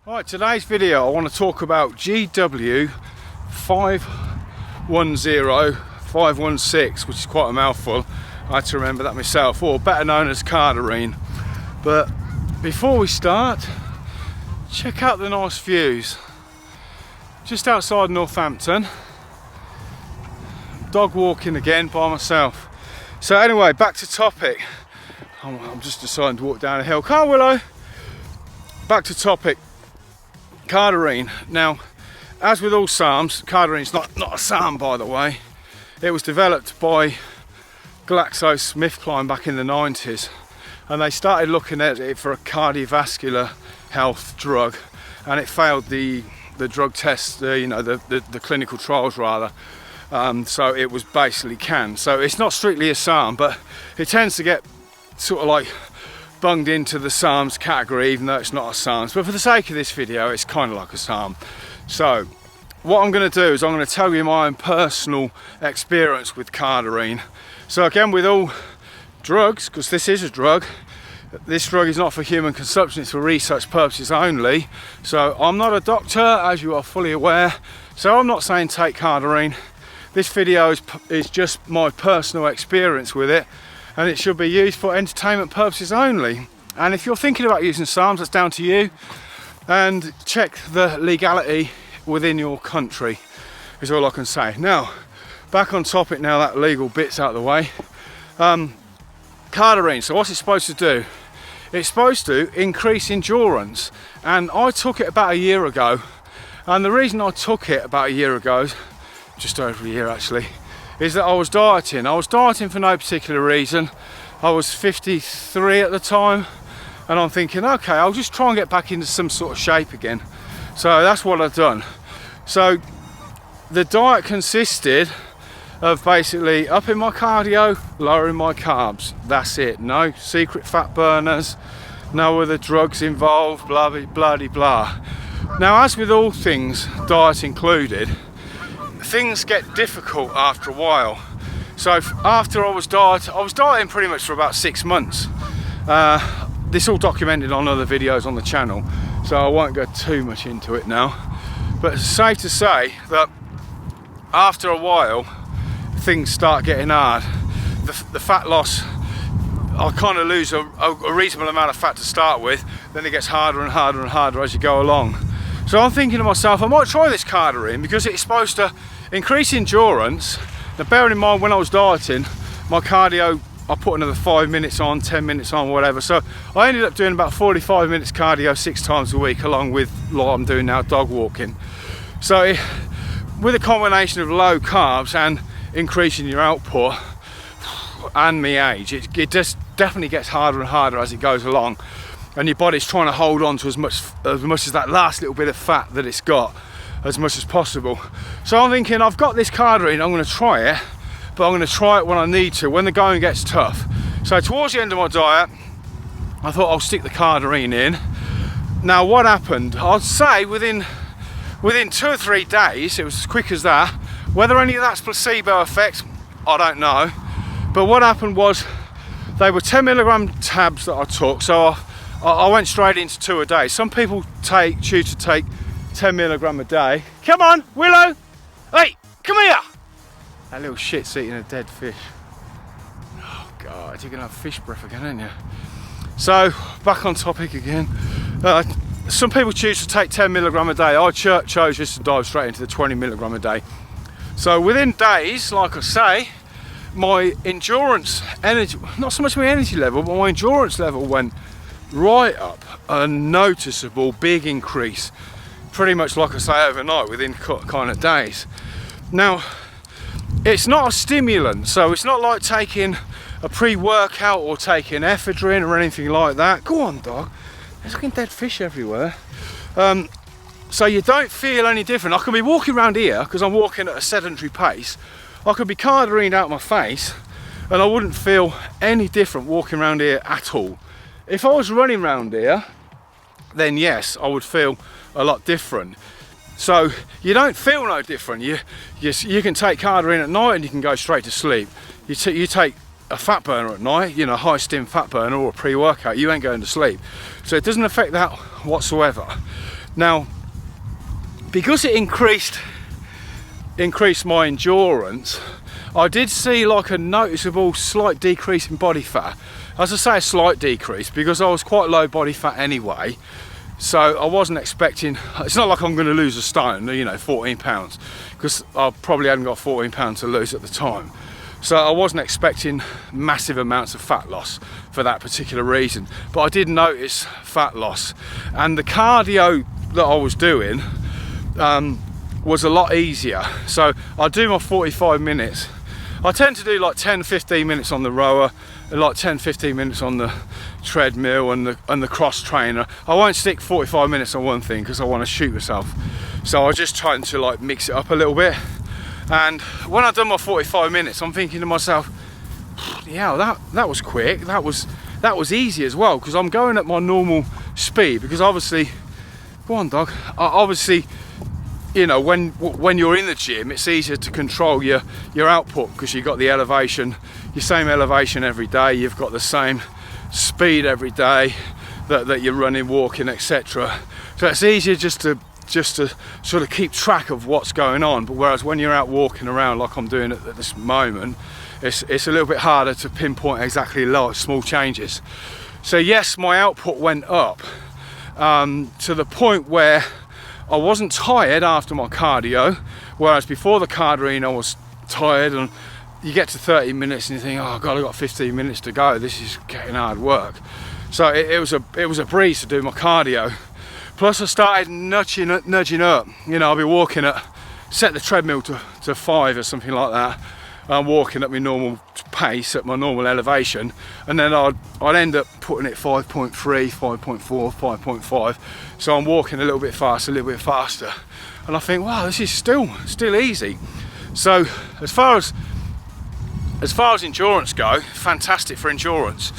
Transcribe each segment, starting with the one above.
Right, today's video I want to talk about GW 516, which is quite a mouthful. I had to remember that myself, or better known as Cardarine. But before we start, check out the nice views. Just outside Northampton. Dog walking again by myself. So anyway, back to topic. I'm just deciding to walk down a hill. Car Willow. Back to topic. Cardarine. Now, as with all SARMs, Cardarine's not a SARM, by the way. It was developed by GlaxoSmithKline back in the 90s, and they started looking at it for a cardiovascular health drug, and it failed the drug test, the clinical trials rather. So it was basically canned. So it's not strictly a SARM, but it tends to get sort of like bunged into the SARMs category, even though it's not a SARMs. But for the sake of this video, it's kind of like a SARM. So what I'm going to do is I'm going to tell you my own personal experience with Cardarine. So again, with all drugs, because this is a drug, this drug is not for human consumption, it's for research purposes only. So I'm not a doctor, as you are fully aware, so I'm not saying take Cardarine. This video is just my personal experience with it, and it should be used for entertainment purposes only. And if you're thinking about using SARMs, that's down to you, and check the legality within your country is all I can say. Now, back on topic now, that legal bit's out of the way. Cardarine, so what's it supposed to do? It's supposed to increase endurance, and I took it about a year ago, and the reason I took it about a year ago, just over a year actually, is that I was dieting. I was dieting for no particular reason. I was 53 at the time, and I'm thinking, okay, I'll just try and get back into some sort of shape again. So that's what I've done. So the diet consisted of basically upping my cardio, lowering my carbs. That's it. No secret fat burners, no other drugs involved, blah blah blah blah. Now, as with all things, diet included, things get difficult after a while. So after I was dieting pretty much for about 6 months. This all documented on other videos on the channel, so I won't go too much into it now. But it's safe to say that after a while, things start getting hard. The fat loss, I kind of lose a reasonable amount of fat to start with, then it gets harder and harder and harder as you go along. So I'm thinking to myself, I might try this Cardarine because it's supposed to increase endurance. Now, bearing in mind, when I was dieting, my cardio, I put another 5 minutes on, 10 minutes on, whatever. So I ended up doing about 45 minutes cardio 6 times a week, along with what I'm doing now, dog walking. So with a combination of low carbs and increasing your output, and my age, it just definitely gets harder and harder as it goes along, and your body's trying to hold on to as much as that last little bit of fat that it's got, as much as possible. So I'm thinking, I've got this Cardarine, I'm going to try it, but I'm going to try it when I need to, when the going gets tough. So towards the end of my diet, I thought I'll stick the Cardarine in. Now, what happened? I'd say within 2 or 3 days, it was as quick as that. Whether any of that's placebo effect, I don't know. But what happened was, they were 10 milligram tabs that I took, so I went straight into 2 a day. Some people choose to take 10 milligram a day. Come on, Willow! Hey, come here! That little shit's eating a dead fish. Oh God, you're gonna have fish breath again, aren't you? So, back on topic again. Some people choose to take 10 milligram a day. I chose just to dive straight into the 20 milligram a day. So within days, like I say, my endurance, energy, not so much my energy level, but my endurance level went right up. A noticeable big increase. Pretty much, like I say, overnight, within kind of days. Now, it's not a stimulant, so it's not like taking a pre-workout or taking ephedrine or anything like that. Go on, dog. There's fucking dead fish everywhere. So you don't feel any different. I can be walking around here, because I'm walking at a sedentary pace. I could be Cardarined out my face, and I wouldn't feel any different walking around here at all. If I was running around here, then yes, I would feel a lot different. So you don't feel no different. You can take Cardarine at night and you can go straight to sleep. You take a fat burner at night, you know, high stim fat burner or a pre-workout, you ain't going to sleep. So it doesn't affect that whatsoever. Now, because it increased my endurance, I did see like a noticeable slight decrease in body fat. As I say, a slight decrease, because I was quite low body fat anyway. So I wasn't expecting, it's not like I'm going to lose a stone, you know, 14 pounds, because I probably hadn't got 14 pounds to lose at the time. So I wasn't expecting massive amounts of fat loss for that particular reason. But I did notice fat loss. And the cardio that I was doing was a lot easier. So I do my 45 minutes. I tend to do like 10-15 minutes on the rower, and like 10-15 minutes on the treadmill and the cross trainer. I won't stick 45 minutes on one thing because I want to shoot myself. So I just trying to like mix it up a little bit. And when I've done my 45 minutes, I'm thinking to myself, yeah, that was quick. That was easy as well, because I'm going at my normal speed. Because obviously, go on, dog. Obviously, you know, when you're in the gym, it's easier to control your output, because you've got the elevation, your same elevation every day. You've got the same speed every day that you're running, walking, etc. So it's easier just to sort of keep track of what's going on. But whereas when you're out walking around like I'm doing at this moment, it's a little bit harder to pinpoint exactly small changes. So yes, my output went up to the point where I wasn't tired after my cardio, whereas before the Cardarine I was tired. And you get to 30 minutes and you think, oh god, I've got 15 minutes to go, this is getting hard work. So it was a breeze to do my cardio. Plus I started nudging up. You know, I'll be walking set the treadmill to 5 or something like that. I'm walking at my normal pace, at my normal elevation, and then I'd end up putting it 5.3, 5.4, 5.5. So I'm walking a little bit faster, and I think, wow, this is still easy. So as far as endurance go, fantastic for endurance.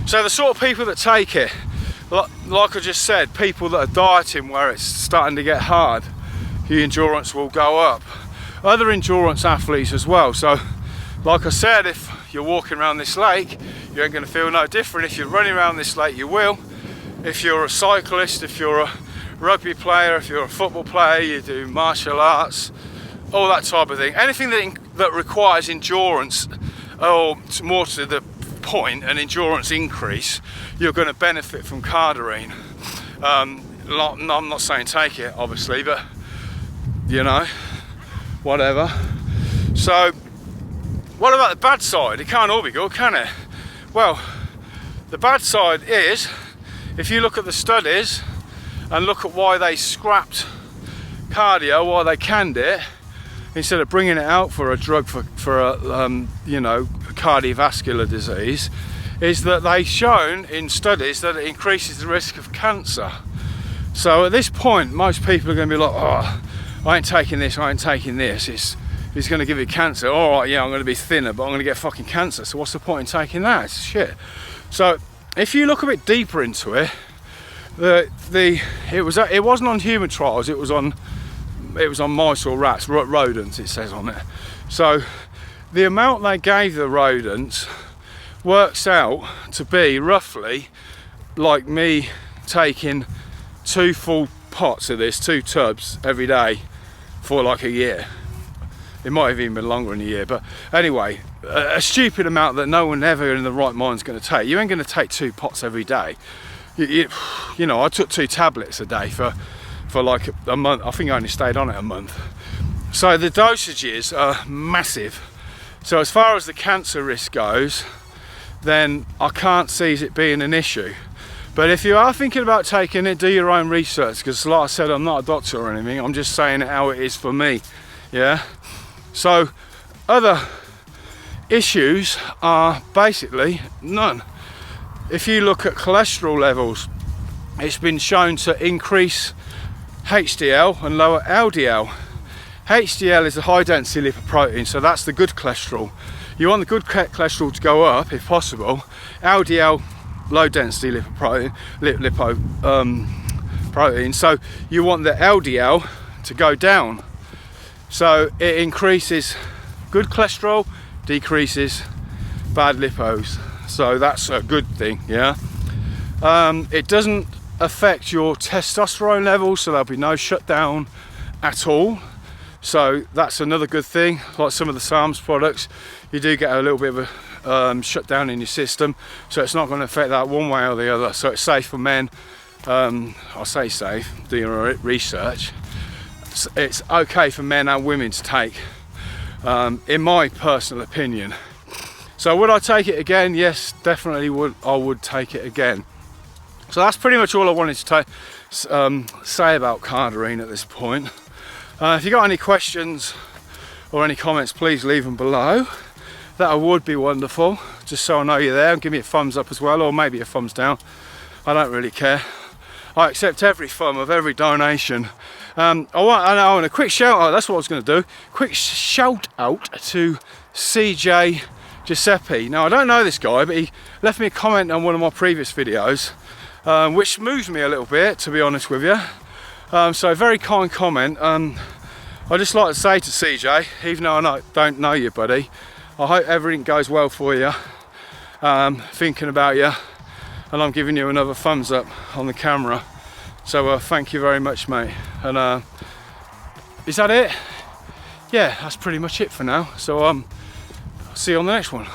So the sort of people that take it, like I just said, people that are dieting where it's starting to get hard, your endurance will go up. Other endurance athletes as well. So like I said, if you're walking around this lake, you ain't going to feel no different. If you're running around this lake, you will. If you're a cyclist, if you're a rugby player, if you're a football player, you do martial arts, all that type of thing. Anything that requires endurance, or more to the point, an endurance increase, you're going to benefit from Cardarine. I'm not saying take it, obviously, but you know, whatever. So what about the bad side? It can't all be good, can it? Well, the bad side is, if you look at the studies and look at why they scrapped cardio, why they canned it, instead of bringing it out for a drug for a you know, cardiovascular disease, is that they've shown in studies that it increases the risk of cancer. So at this point, most people are going to be like, oh, I ain't taking this, I ain't taking this, it's going to give you cancer. All right, yeah, I'm going to be thinner, but I'm going to get fucking cancer, so what's the point in taking that? It's shit. So if you look a bit deeper into it, it wasn't on human trials, it was on mice or rats, rodents, it says on it. So the amount they gave the rodents works out to be roughly like me taking 2 full pots of this, 2 tubs every day for like a year. It might have even been longer than a year, but anyway, a stupid amount that no one ever in the right mind is going to take. You ain't going to take 2 pots every day. You know, I took 2 tablets a day for like a month. I think I only stayed on it a month. So the dosages are massive. So as far as the cancer risk goes, then I can't see it being an issue. But if you are thinking about taking it, do your own research, because like I said, I'm not a doctor or anything, I'm just saying how it is for me. Yeah. So other issues are basically none. If you look at cholesterol levels, it's been shown to increase HDL and lower LDL. HDL is a high density lipoprotein, so that's the good cholesterol. You want the good cholesterol to go up if possible. LDL, low density lipoprotein, protein, so you want the LDL to go down. So it increases good cholesterol, decreases bad lipos. So that's a good thing, yeah. It doesn't affect your testosterone levels, so there'll be no shutdown at all. So that's another good thing. Like some of the Psalms products, you do get a little bit of a shutdown in your system, so it's not going to affect that one way or the other. So it's safe for men. I say safe, do your research. It's okay for men and women to take, in my personal opinion. So would I take it again? Yes, definitely would. I would take it again. So that's pretty much all I wanted to say about Cardarine at this point. If you got any questions or any comments, please leave them below. That would be wonderful, just so I know you're there, and give me a thumbs up as well, or maybe a thumbs down. I don't really care. I accept every thumb of every donation. I want a quick shout out. That's what I was going to do. Quick shout out to CJ Giuseppe. Now I don't know this guy, but he left me a comment on one of my previous videos, which moved me a little bit, to be honest with you. So very kind comment. I just like to say to CJ, even though I don't know you, buddy, I hope everything goes well for you. Thinking about you, and I'm giving you another thumbs up on the camera. So thank you very much, mate. And is that it? Yeah, that's pretty much it for now. So I'll see you on the next one.